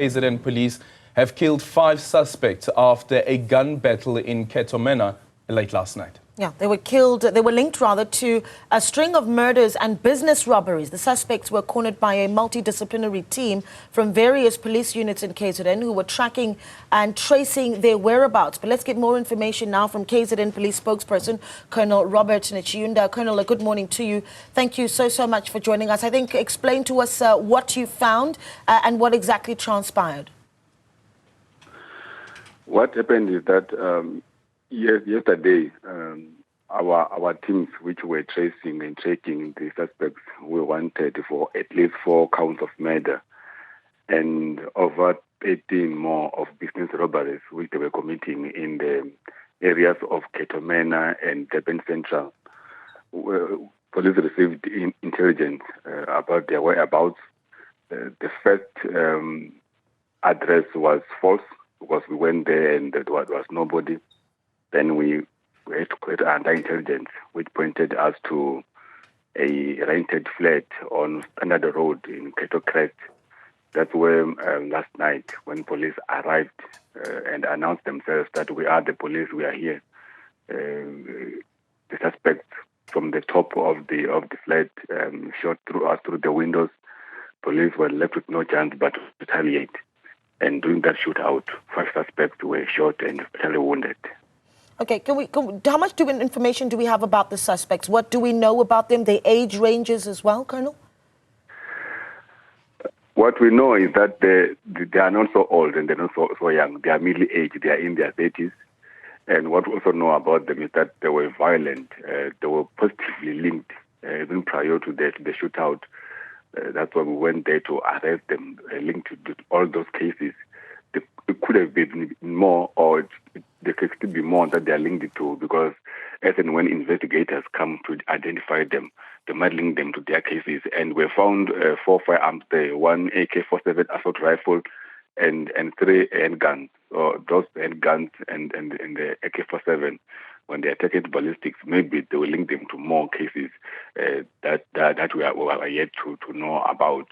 KZN police have killed 5 suspects after a gun battle in Cato Manor late last night. Yeah, they were linked rather to a string of murders and business robberies. The suspects were cornered by a multidisciplinary team from various police units in KZN who were tracking and tracing their whereabouts. But let's get more information now from KZN police spokesperson, Colonel Robert Netshiunda. Colonel, good morning to you. Thank you so much for joining us. I think explain to us what you found and what exactly transpired. What happened is that yesterday, our teams, which were tracing and tracking the suspects, were wanted for at least 4 counts of murder and over 18 more of business robberies, which they were committing in the areas of Cato Manor and Durban Central. Police received intelligence about their whereabouts. The first address was false because we went there and there was nobody. Then we had to create under intelligence, which pointed us to a rented flat on Standard Road in Cato Crest. That's where last night, when police arrived and announced themselves that we are the police, we are here. The suspects from the top of the flat shot through us through the windows. Police were left with no chance but to retaliate. And during that shootout, 5 suspects were shot and fatally wounded. Okay, how much information do we have about the suspects? What do we know about them? Their age ranges as well, Colonel? What we know is that they are not so old and they're not so young. They are middle-aged. They are in their 30s. And what we also know about them is that they were violent. They were positively linked even prior to the shootout. That's why we went there to arrest them, linked to all those cases. It could have been more, or there could still be more that they are linked to, because as and when investigators come to identify them, they might link them to their cases. And we found 4 firearms there, 1 AK-47 assault rifle and 3 handguns. So those handguns and the AK-47, when they are taken to ballistics, maybe they will link them to more cases that we are yet to know about.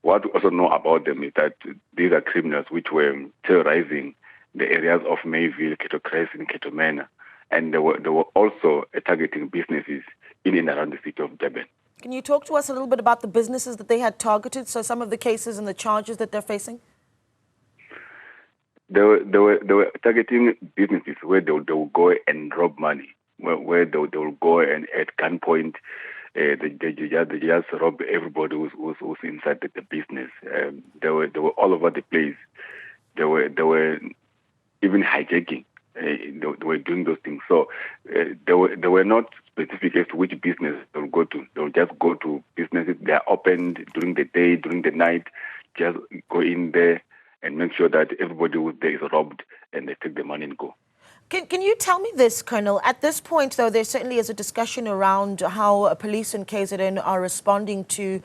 What we also know about them is that these are criminals which were terrorizing the areas of Mayville, Cato Crest, and Cato Manor, and they were also targeting businesses in and around the city of Durban. Can you talk to us a little bit about the businesses that they had targeted, so some of the cases and the charges that they're facing? They were targeting businesses where they will go and rob money, where they will go and at gunpoint they just rob everybody who's inside the business. They were all over the place. They were even hijacking. They were doing those things. So they were not specific as to which business they will go to. They will just go to businesses. They are opened during the day, during the night. Just go in there and make sure that everybody who's there is robbed, and they take the money and go. Can you tell me this, Colonel? At this point, though, there certainly is a discussion around how police in KZN are responding to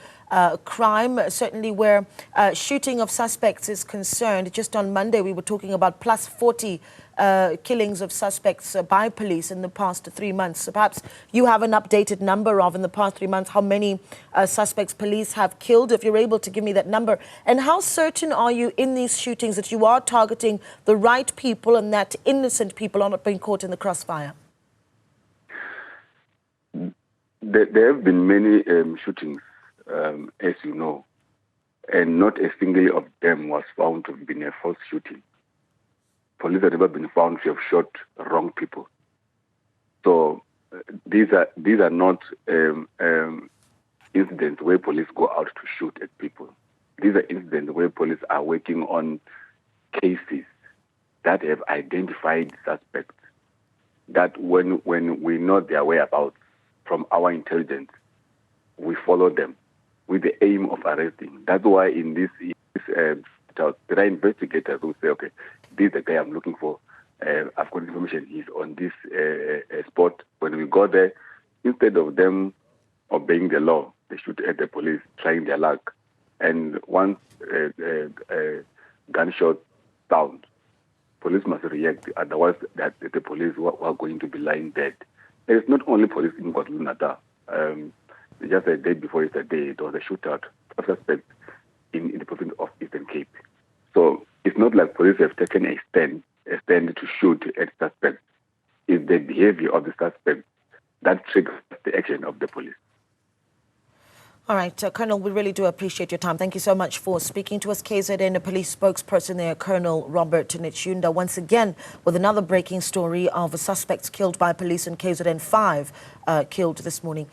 crime, certainly where shooting of suspects is concerned. Just on Monday, we were talking about plus 40 killings of suspects by police in the past 3 months. So perhaps you have an updated number of, in the past 3 months, how many suspects police have killed, if you're able to give me that number. And how certain are you in these shootings that you are targeting the right people and that innocent people are not being caught in the crossfire? There have been many shootings, as you know, and not a single of them was found to have been a false shooting. Police have never been found to have shot wrong people. So these are not incidents where police go out to shoot at people. These are incidents where police are working on cases that have identified suspects, that when we know their whereabouts from our intelligence, we follow them with the aim of arresting. That's why in this there are investigators who say, okay, this is the guy I'm looking for. I've got information. He's on this spot. When we go there, instead of them obeying the law, they shoot at the police, trying their luck. And once gunshot sound, police must react. Otherwise, the police are going to be lying dead. It's not only police in KwaZulu-Natal. Just a day before yesterday, there was a shootout of suspects in the province of Eastern Cape. So not like police have taken a stand to shoot at suspects. It's the behavior of the suspect that triggers the action of the police. All right, Colonel, we really do appreciate your time. Thank you so much for speaking to us. KZN police spokesperson there, Colonel Robert Netshiunda, once again with another breaking story of suspects killed by police in KZN, 5 killed this morning.